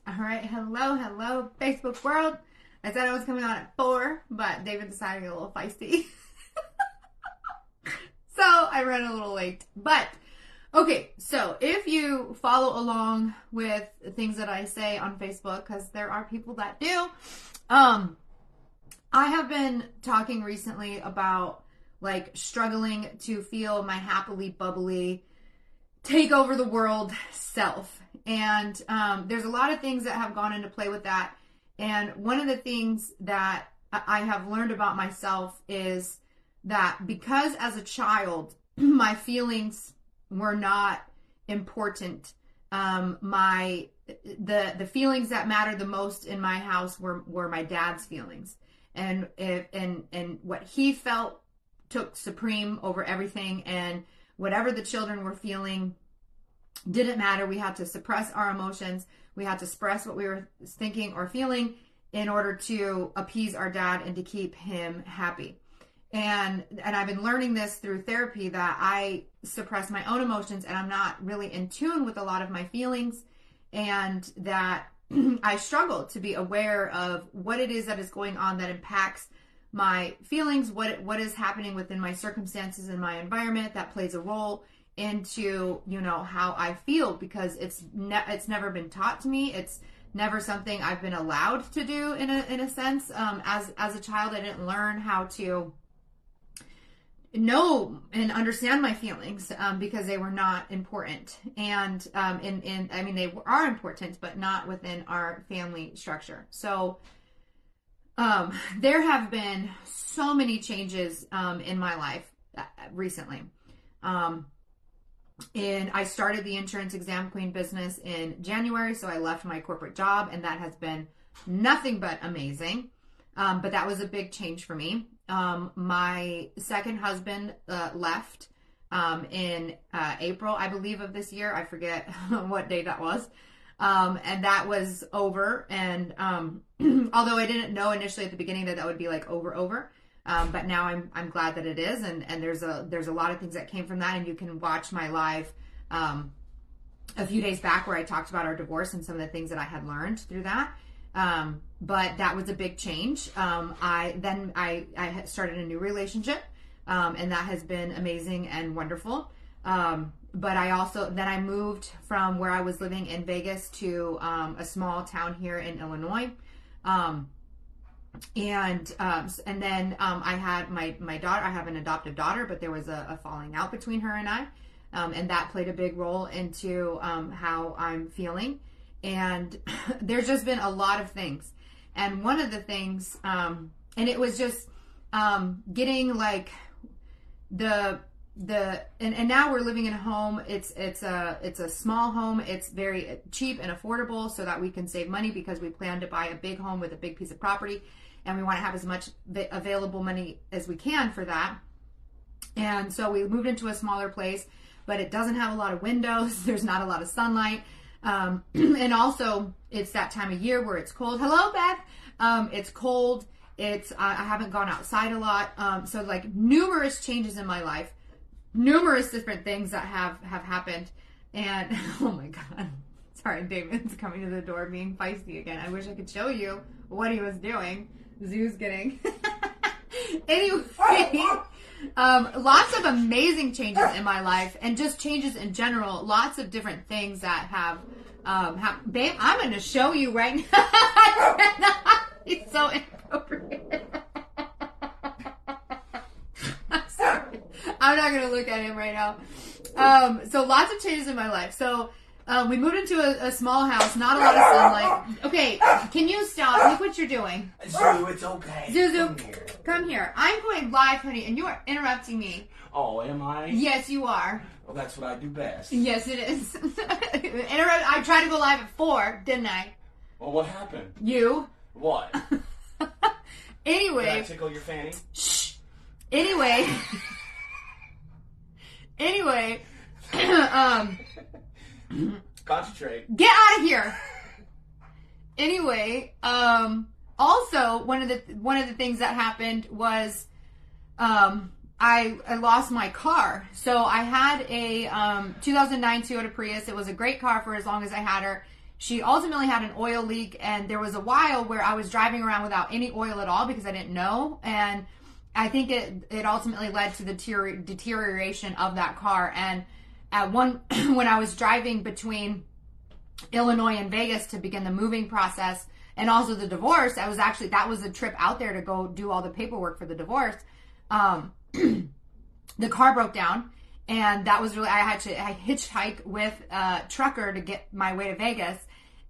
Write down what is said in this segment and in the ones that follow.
All right, hello, Facebook world. I said I was coming on at 4, but David decided to get a little feisty. So I ran a little late. But, okay, so if you follow along with things that I say on Facebook, because there are people that do, I have been talking recently about, like, struggling to feel my happily bubbly, take over the world self. And there's a lot of things that have gone into play with that. And one of the things that I have learned about myself is that because as a child, my feelings were not important. The feelings that mattered the most in my house were my dad's feelings. And what he felt took supreme over everything. And whatever the children were feeling didn't matter. We had to suppress our emotions. We had to suppress what we were thinking or feeling in order to appease our dad and to keep him happy. And I've been learning this through therapy, that I suppress my own emotions and I'm not really in tune with a lot of my feelings, and that I struggle to be aware of what it is that is going on that impacts my feelings, what is happening within my circumstances and my environment that plays a role into, how I feel, because it's never been taught to me. It's never something I've been allowed to do in a sense. As a child, I didn't learn how to know and understand my feelings because they were not important. And they are important, but not within our family structure. So there have been so many changes in my life recently. And I started the insurance exam queen business in January, so I left my corporate job, and that has been nothing but amazing. But that was a big change for me. My second husband left in April, I believe, of this year. I forget what day that was. And that was over. And although I didn't know initially at the beginning that would be like over. But now I'm glad that it is, and there's a lot of things that came from that, and you can watch my live a few days back where I talked about our divorce and some of the things that I had learned through that. But that was a big change. I started a new relationship, and that has been amazing and wonderful. But I moved from where I was living in Vegas to a small town here in Illinois. And then I had my daughter. I have an adoptive daughter, but there was a falling out between her and I, and that played a big role into how I'm feeling. And there's just been a lot of things, and one of the things, and it was just getting like and now we're living in a home. It's a small home. It's very cheap and affordable, so that we can save money, because we plan to buy a big home with a big piece of property. And we want to have as much available money as we can for that. And so we moved into a smaller place, but it doesn't have a lot of windows. There's not a lot of sunlight. And also, it's that time of year where it's cold. Hello, Beth. It's cold. I haven't gone outside a lot. So like numerous changes in my life, numerous different things that have happened. And oh my God. Sorry, David's coming to the door being feisty again. I wish I could show you what he was doing. Zoo's getting. Anyway, lots of amazing changes in my life, and just changes in general. Lots of different things that have babe, I'm going to show you right now. It's so inappropriate. I'm sorry. I'm not going to look at him right now. So lots of changes in my life. So we moved into a small house, not a lot of sunlight. Okay, can you stop? Look what you're doing. Zoo, it's okay. Zuzu, come here. I'm going live, honey, and you are interrupting me. Oh, am I? Yes, you are. Well, that's what I do best. Yes, it is. I tried to go live at 4, didn't I? Well, what happened? You. What? Anyway. Did I tickle your fanny? Shh. Anyway. Concentrate. Get out of here. Anyway, also one of the things that happened was I lost my car. So I had a 2009 Toyota Prius. It was a great car for as long as I had her, she ultimately had an oil leak, and there was a while where I was driving around without any oil at all because I didn't know. And I think it ultimately led to the deterioration of that car. And at one, when I was driving between Illinois and Vegas to begin the moving process and also the divorce, that was a trip out there to go do all the paperwork for the divorce. The car broke down, and that was really, I hitchhike with a trucker to get my way to Vegas.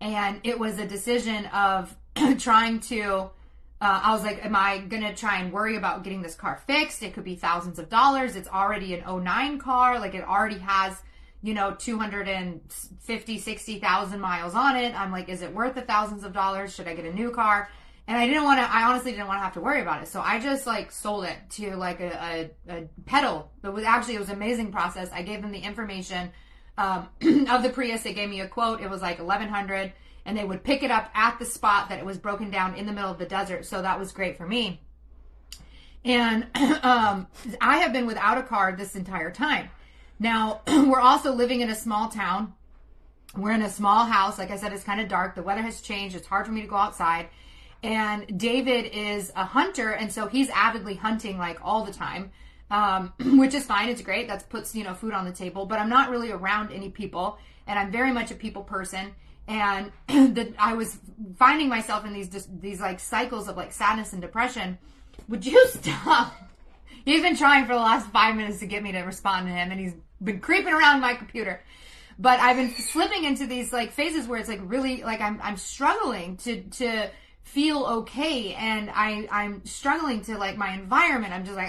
And it was a decision of trying to, I was like, am I going to try and worry about getting this car fixed? It could be thousands of dollars. It's already an '09 car. Like, it already has, 250, 60,000 miles on it. I'm like, is it worth the thousands of dollars? Should I get a new car? And I honestly didn't want to have to worry about it. So I just sold it to a pedal. It was an amazing process. I gave them the information of the Prius. They gave me a quote. It was like $1,100, and they would pick it up at the spot that it was broken down in the middle of the desert. So that was great for me. And I have been without a car this entire time. Now, we're also living in a small town. We're in a small house. Like I said, it's kind of dark. The weather has changed. It's hard for me to go outside. And David is a hunter, and so he's avidly hunting all the time, which is fine. It's great. That puts, food on the table. But I'm not really around any people, and I'm very much a people person. And I was finding myself in these cycles of sadness and depression. Would you stop? He's been trying for the last 5 minutes to get me to respond to him, and he's been creeping around my computer. But I've been slipping into these phases where it's really I'm struggling to feel okay, and I'm struggling to my environment. I'm just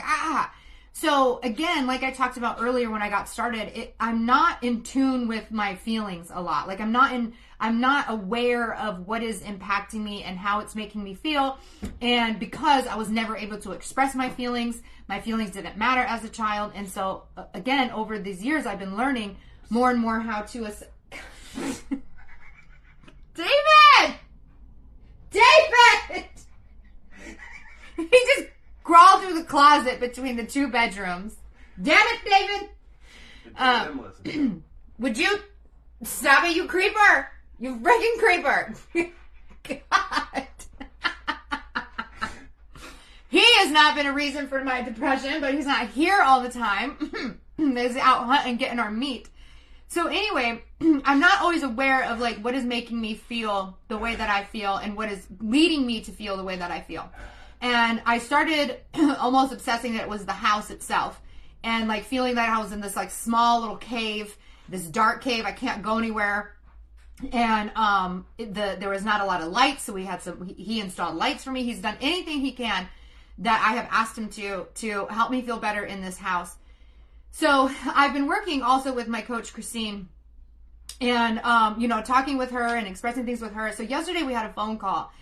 So again, like I talked about earlier when I got started, I'm not in tune with my feelings a lot. I'm not aware of what is impacting me and how it's making me feel. And because I was never able to express my feelings didn't matter as a child. And so again, over these years, I've been learning more and more how to David! He just crawled through the closet between the two bedrooms. Damn it, David! Would you stop it, you creeper? You freaking creeper! God. He has not been a reason for my depression, but he's not here all the time. He's out hunting, getting our meat. So anyway, I'm not always aware of what is making me feel the way that I feel and what is leading me to feel the way that I feel. And I started almost obsessing that it was the house itself, and feeling that I was in this small little cave, this dark cave. I can't go anywhere. And there was not a lot of lights, so he installed lights for me. He's done anything he can that I have asked him to help me feel better in this house. So I've been working also with my coach, Christine, and, talking with her and expressing things with her. So yesterday we had a phone call,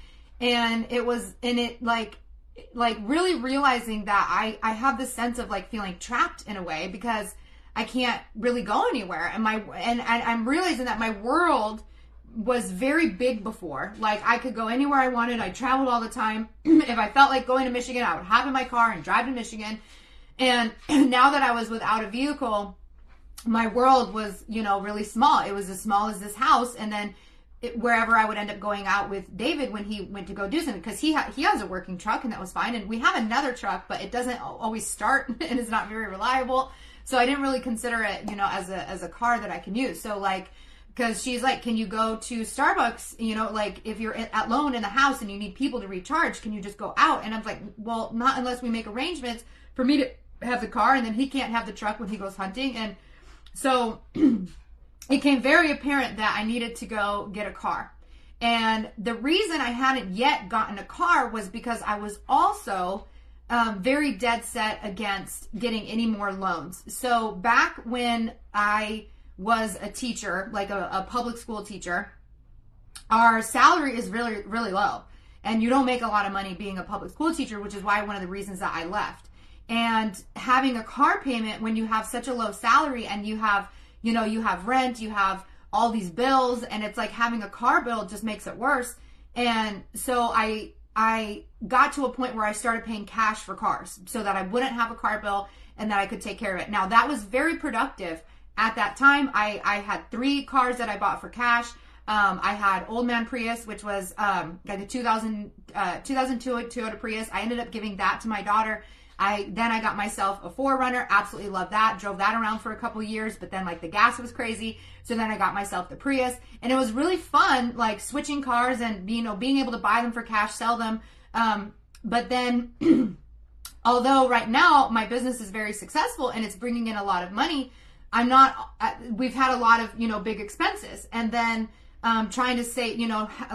and it was really realizing that I have this sense of feeling trapped in a way because I can't really go anywhere. And I'm realizing that my world was very big before. I could go anywhere I wanted. I traveled all the time. If I felt like going to Michigan, I would hop in my car and drive to Michigan. And now that I was without a vehicle, my world was, really small. It was as small as this house. And then wherever I would end up going out with David when he went to go do something, because he has a working truck, and that was fine. And we have another truck, but it doesn't always start and it's not very reliable. So I didn't really consider it, as a car that I can use. So because she's can you go to Starbucks, if you're alone in the house and you need people to recharge, can you just go out? And I'm like, well, not unless we make arrangements for me to have the car, and then he can't have the truck when he goes hunting. And so it became very apparent that I needed to go get a car. And the reason I hadn't yet gotten a car was because I was also very dead set against getting any more loans. So back when I was a teacher, a public school teacher, our salary is really, really low. And you don't make a lot of money being a public school teacher, which is why one of the reasons that I left. And having a car payment when you have such a low salary and you have, you have rent, you have all these bills, and it's having a car bill just makes it worse. And so I got to a point where I started paying cash for cars so that I wouldn't have a car bill and that I could take care of it. Now, that was very productive at that time. I had 3 cars that I bought for cash. I had Old Man Prius, which was like a 2002 Toyota Prius. I ended up giving that to my daughter. Then I got myself a 4Runner. Absolutely love that. Drove that around for a couple years, but then like the gas was crazy. So then I got myself the Prius, and it was really fun, like switching cars and being able to buy them for cash, sell them. But then, although right now my business is very successful and it's bringing in a lot of money, we've had a lot of, big expenses, and then trying to say,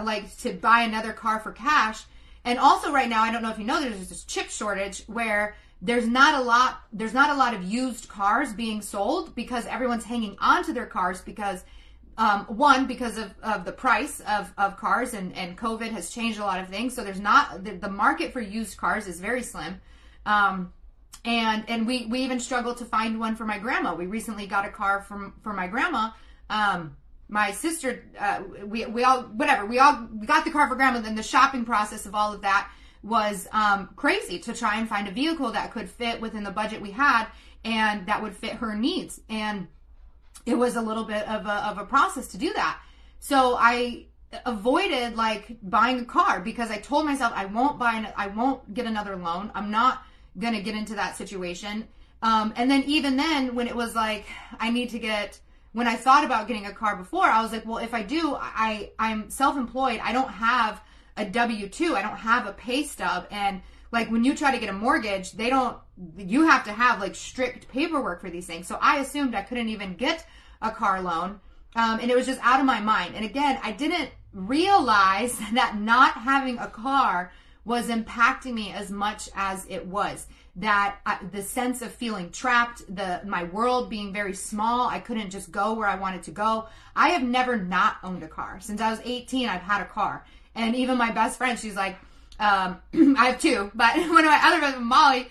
like to buy another car for cash. And also right now, I don't know if you know, there's this chip shortage where there's not a lot of used cars being sold because everyone's hanging on to their cars because one, because of the price of cars, and COVID has changed a lot of things. So there's not, the market for used cars is very slim. And we even struggled to find one for my grandma. We recently got a car for my grandma. My sister, we all got the car for grandma. Then the shopping process of all of that was crazy to try and find a vehicle that could fit within the budget we had and that would fit her needs. And it was a little bit of a process to do that. So I avoided like buying a car because I told myself I won't get another loan. I'm not going to get into that situation. And then even then, when it was like, when I thought about getting a car before, I was like, well, if I do, I'm self-employed. I don't have a W-2. I don't have a pay stub. And like when you try to get a mortgage, you have to have like strict paperwork for these things. So I assumed I couldn't even get a car loan. And it was just out of my mind. And again, I didn't realize that not having a car was impacting me as much as it was. That the sense of feeling trapped, my world being very small, I couldn't just go where I wanted to go. I have never not owned a car. Since I was 18, I've had a car. And even my best friend, she's like, I have two, but one of my other friends, Molly,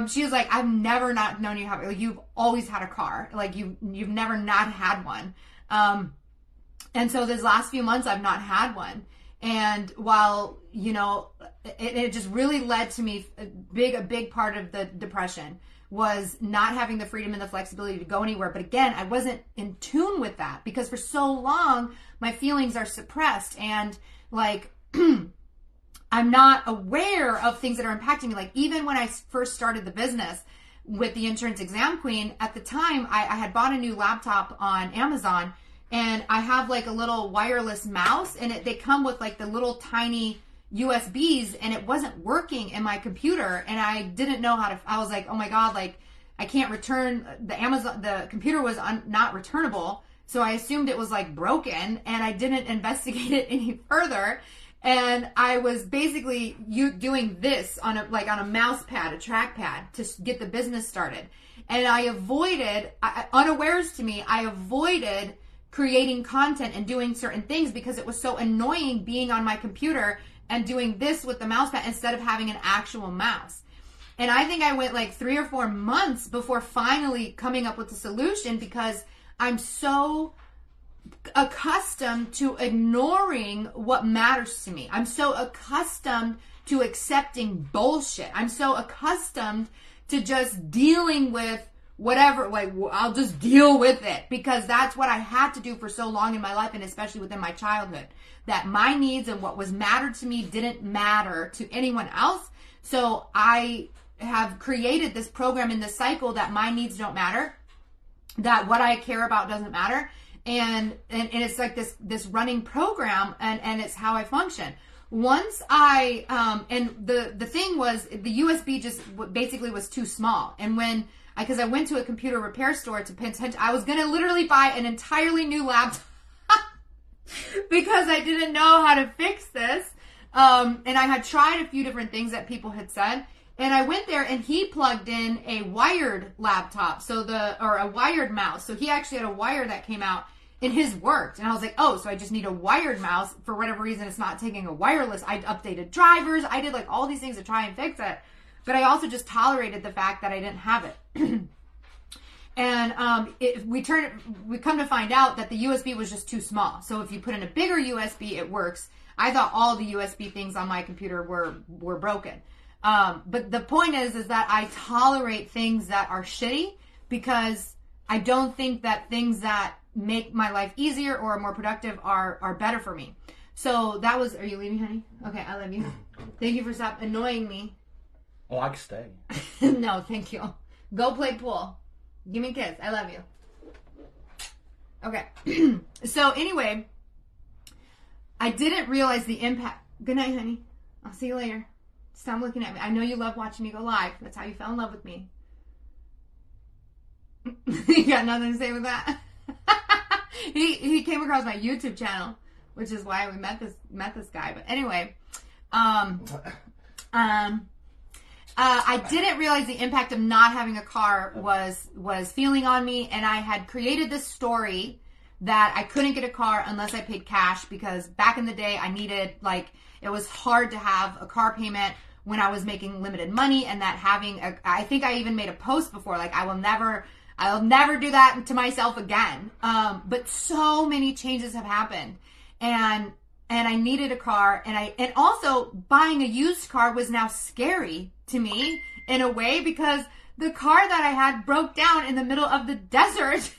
she was like, I've never not known you have, like, you've always had a car. Like you've never not had one. And so these last few months, I've not had one. And while, it just really led to me, a big part of the depression was not having the freedom and the flexibility to go anywhere. But again, I wasn't in tune with that because for so long, my feelings are suppressed and like, I'm not aware of things that are impacting me. Like even when I first started the business with the Insurance Exam Queen, at the time I had bought a new laptop on Amazon, and I have like a little wireless mouse, and they come with like the little tiny USBs, and it wasn't working in my computer, and I didn't know how to. I was like, oh my god, like I can't return the computer was not returnable, so I assumed it was like broken, and I didn't investigate it any further. And I was basically doing this on a mouse pad, a trackpad, to get the business started. And I avoided, unawares to me, I avoided creating content and doing certain things because it was so annoying being on my computer and doing this with the mouse pad instead of having an actual mouse. And I think I went like 3 or 4 months before finally coming up with a solution because I'm so accustomed to ignoring what matters to me. I'm so accustomed to accepting bullshit. I'm so accustomed to just dealing with whatever, like I'll just deal with it because that's what I had to do for so long in my life, and especially within my childhood, that my needs and what was mattered to me didn't matter to anyone else. So I have created this program in this cycle that my needs don't matter, that what I care about doesn't matter. And it's like this running program, and it's how I function. Once I, and the thing was, the USB just basically was too small. And because I went to a computer repair store to pay attention, I was going to literally buy an entirely new laptop because I didn't know how to fix this. And I had tried a few different things that people had said. And I went there and he plugged in a wired laptop, or a wired mouse. So he actually had a wire that came out, and his worked. And I was like, oh, so I just need a wired mouse. For whatever reason, it's not taking a wireless. I updated drivers. I did like all these things to try and fix it. But I also just tolerated the fact that I didn't have it. And we come to find out that the USB was just too small. So if you put in a bigger USB, it works. I thought all the USB things on my computer were broken. But the point is that I tolerate things that are shitty because I don't think that things that make my life easier or more productive are better for me. So that was, are you leaving, honey? Okay, I love you. Thank you for stop annoying me. Oh, I can stay. No, thank you. Go play pool. Give me a kiss. I love you. Okay. So anyway, I didn't realize the impact. Good night, honey. I'll see you later. Stop looking at me. I know you love watching me go live. That's how you fell in love with me. You got nothing to say with that? He came across my YouTube channel, which is why we met this guy. But anyway, I didn't realize the impact of not having a car was feeling on me, and I had created this story that I couldn't get a car unless I paid cash, because back in the day I needed, like, it was hard to have a car payment when I was making limited money, and that having I think I even made a post before, like, I'll never do that to myself again. But so many changes have happened, and I needed a car, and also buying a used car was now scary to me in a way, because the car that I had broke down in the middle of the desert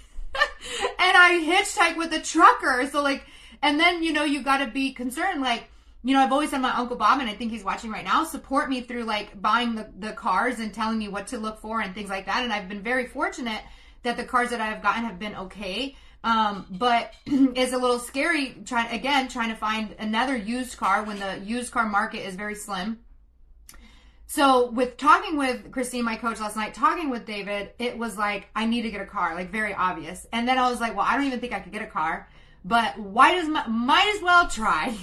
and I hitchhiked with a trucker. So, like, and then, you got to be concerned, like, I've always had my Uncle Bob, and I think he's watching right now, support me through, like, buying the cars and telling me what to look for and things like that. And I've been very fortunate that the cars that I've gotten have been okay. But it's a little scary trying to find another used car when the used car market is very slim. So with talking with Christine, my coach last night, talking with David, it was like, I need to get a car, like, very obvious. And then I was like, well, I don't even think I could get a car, but might as well try.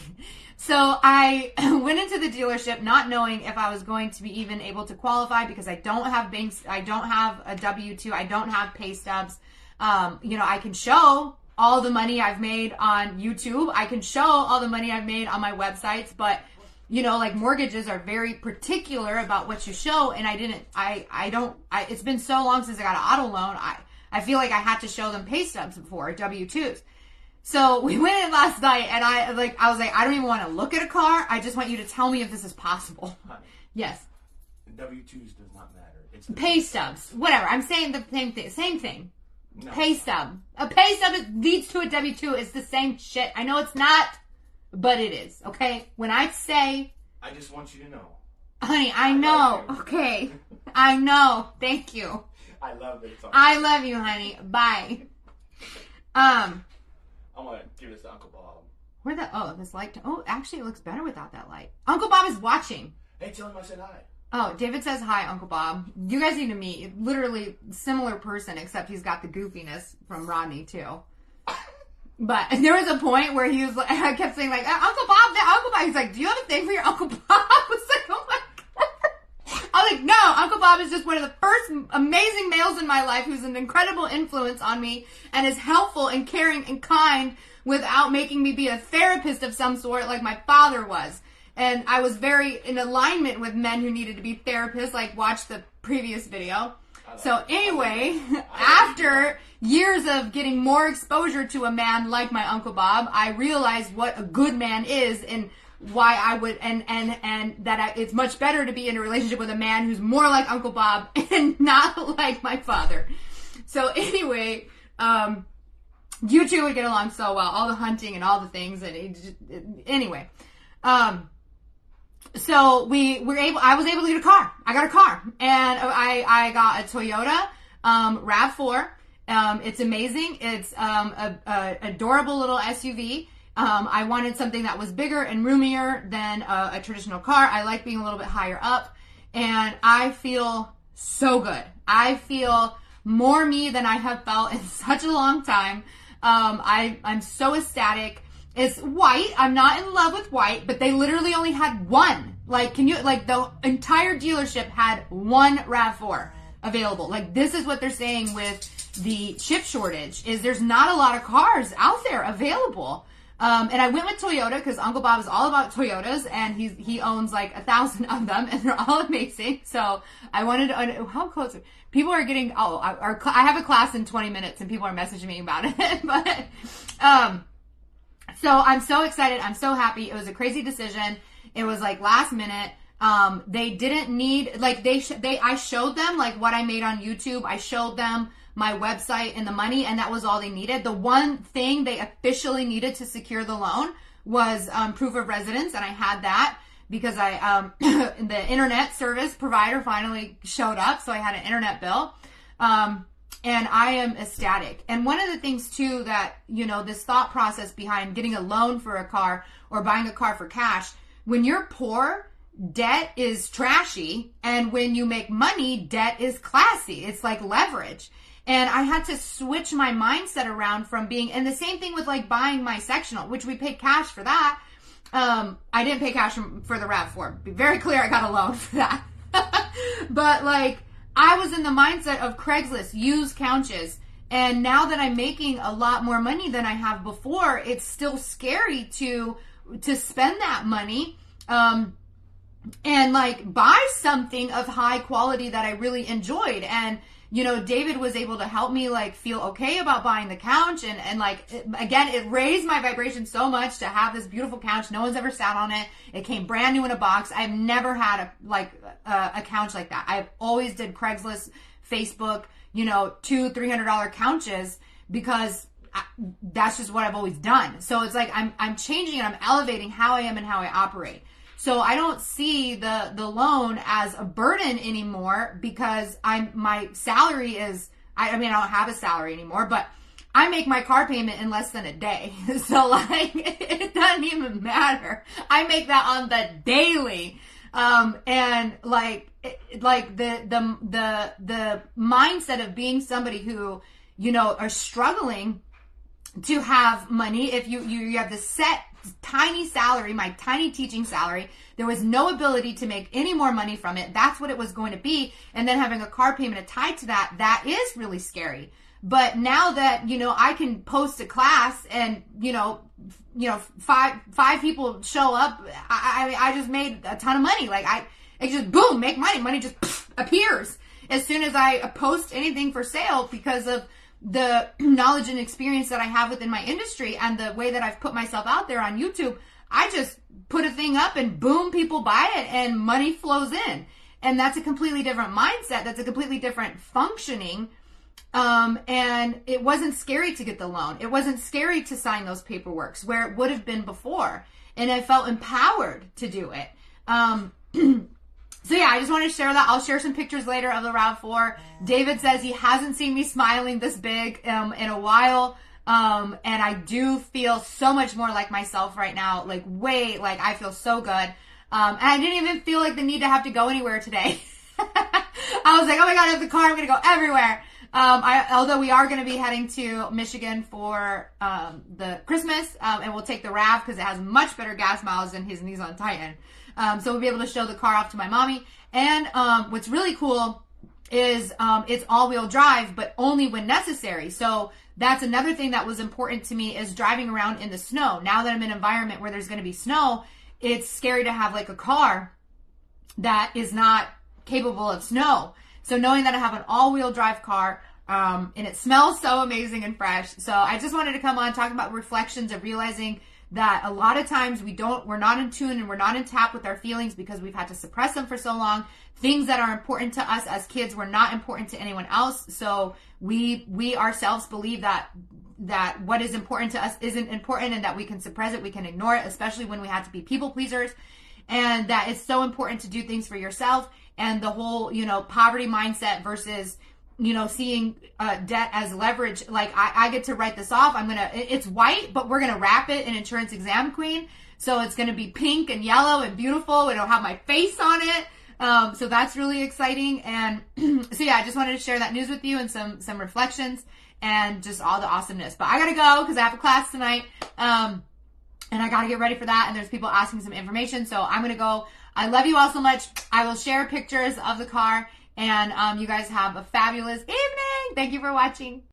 So I went into the dealership not knowing if I was going to be even able to qualify, because I don't have banks, I don't have a W-2, I don't have pay stubs. I can show all the money I've made on YouTube. I can show all the money I've made on my websites, but like, mortgages are very particular about what you show. And it's been so long since I got an auto loan. I feel like I had to show them pay stubs before, W-2s. So we went in last night, and I was like, I don't even want to look at a car. I just want you to tell me if this is possible. Honey, yes. W-2s does not matter. It's pay stubs. Whatever. I'm saying the same thing. No. Pay stub. A pay stub leads to a W-2. It's the same shit. I know it's not, but it is. Okay? When I say... I just want you to know. Honey, I know. Okay. I know. Thank you. I love it. I love you, honey. Bye. I'm going to give this to Uncle Bob. This light. Actually, it looks better without that light. Uncle Bob is watching. Hey, tell him I said hi. Oh, David says hi, Uncle Bob. You guys need to meet. Literally similar person, except he's got the goofiness from Rodney, too. But there was a point where he was like, I kept saying, like, Uncle Bob, Uncle Bob. He's like, do you have a thing for your Uncle Bob? I was like, oh my God. I was like, no, Uncle Bob is just one of the first amazing males in my life who's an incredible influence on me and is helpful and caring and kind without making me be a therapist of some sort like my father was. And I was very in alignment with men who needed to be therapists, like, watch the previous video. So anyway, after years of getting more exposure to a man like my Uncle Bob, I realized what a good man is and why I would, and that it's much better to be in a relationship with a man who's more like Uncle Bob and not like my father. So anyway, you two would get along so well, all the hunting and all the things, and anyway. So I was able to get a car. I got a car, and I got a Toyota RAV4. It's amazing. It's a adorable little SUV. I wanted something that was bigger and roomier than a traditional car. I like being a little bit higher up, and I feel so good. I feel more me than I have felt in such a long time. I'm so ecstatic. It's white. I'm not in love with white, but they literally only had one. Like, the entire dealership had one RAV4 available. Like, this is what they're saying with the chip shortage, is there's not a lot of cars out there available. And I went with Toyota because Uncle Bob is all about Toyotas, and he owns like 1,000 of them, and they're all amazing. So I wanted to, how close, people are getting, I have a class in 20 minutes and people are messaging me about it. But, so I'm so excited. I'm so happy. It was a crazy decision. It was like last minute. They didn't need, like, I showed them like what I made on YouTube. I showed them my website and the money, and that was all they needed. The one thing they officially needed to secure the loan was proof of residence, and I had that because the internet service provider finally showed up, so I had an internet bill. And I am ecstatic. And one of the things too that, this thought process behind getting a loan for a car or buying a car for cash, when you're poor, debt is trashy. And when you make money, debt is classy. It's like leverage. And I had to switch my mindset around from being, and the same thing with like buying my sectional, which we paid cash for that. I didn't pay cash for the RAV4. Be very clear, I got a loan for that. But like, I was in the mindset of Craigslist, used couches. And now that I'm making a lot more money than I have before, it's still scary to spend that money, and like buy something of high quality that I really enjoyed. And, David was able to help me like feel okay about buying the couch. And like, again, it raised my vibration so much to have this beautiful couch. No one's ever sat on it. It came brand new in a box. I've never had a couch like that. I've always did Craigslist, Facebook, $200-$300 couches because that's just what I've always done. So it's like, I'm changing and I'm elevating how I am and how I operate. So I don't see the loan as a burden anymore because my salary is, I don't have a salary anymore, but I make my car payment in less than a day. So like, it doesn't even matter. I make that on the daily. And like the mindset of being somebody who, are struggling to have money. If you have this set tiny salary, my tiny teaching salary, there was no ability to make any more money from it. That's what it was going to be. And then having a car payment tied to that is really scary. But now that, I can post a class and, five people show up, I just made a ton of money. Like it just boom, make money. Money just appears as soon as I post anything for sale because of the knowledge and experience that I have within my industry and the way that I've put myself out there on YouTube. I just put a thing up and boom, people buy it and money flows in. And that's a completely different mindset. That's a completely different functioning. And it wasn't scary to get the loan. It wasn't scary to sign those paperworks where it would have been before. And I felt empowered to do it. So yeah, I just wanted to share that. I'll share some pictures later of the RAV4. David says he hasn't seen me smiling this big in a while. And I do feel so much more like myself right now. Like I feel so good. And I didn't even feel like the need to have to go anywhere today. I was like, oh my God, I have the car. I'm going to go everywhere. Although we are going to be heading to Michigan for the Christmas, and we'll take the RAV because it has much better gas miles than his Nissan Titan. So we'll be able to show the car off to my mommy. And what's really cool is it's all-wheel drive, but only when necessary. So that's another thing that was important to me is driving around in the snow. Now that I'm in an environment where there's going to be snow, it's scary to have like a car that is not capable of snow. So knowing that I have an all-wheel drive car, and it smells so amazing and fresh. So I just wanted to come on, talk about reflections of realizing that a lot of times we're not in tune and we're not in tap with our feelings because we've had to suppress them for so long. Things that are important to us as kids were not important to anyone else. So we ourselves believe that what is important to us isn't important and that we can suppress it, we can ignore it, especially when we have to be people pleasers. And that it's so important to do things for yourself. And the whole, poverty mindset versus, seeing debt as leverage. Like I get to write this off. It's white, but we're going to wrap it in Insurance Exam Queen. So it's going to be pink and yellow and beautiful. It'll have my face on it. So that's really exciting. And so yeah, I just wanted to share that news with you and some reflections and just all the awesomeness. But I got to go because I have a class tonight. And I got to get ready for that. And there's people asking some information. So I'm going to go. I love you all so much. I will share pictures of the car. And you guys have a fabulous evening. Thank you for watching.